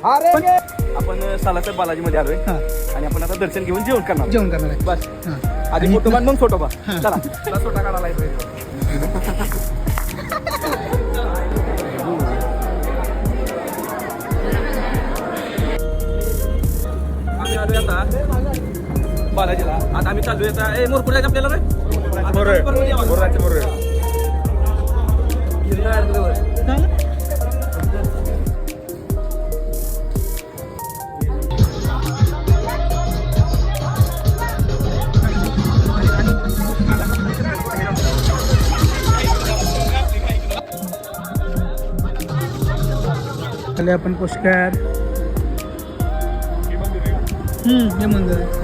आपण सालासर बालाजी मध्ये आलोय हां आणि आपण आता दर्शन घेऊन जेवण करणार जेवण करणार आहे. बस. हां आधी आणि फोटो मग फोटो बा हां. चला छोटा काढायला येतोय. आम्ही आलोय आता बालाजीला. आता आम्ही चाललोय आता मोरपूर जायचं आपल्याला रे. खाली आपण पुष्कर हे मंदिर आहे.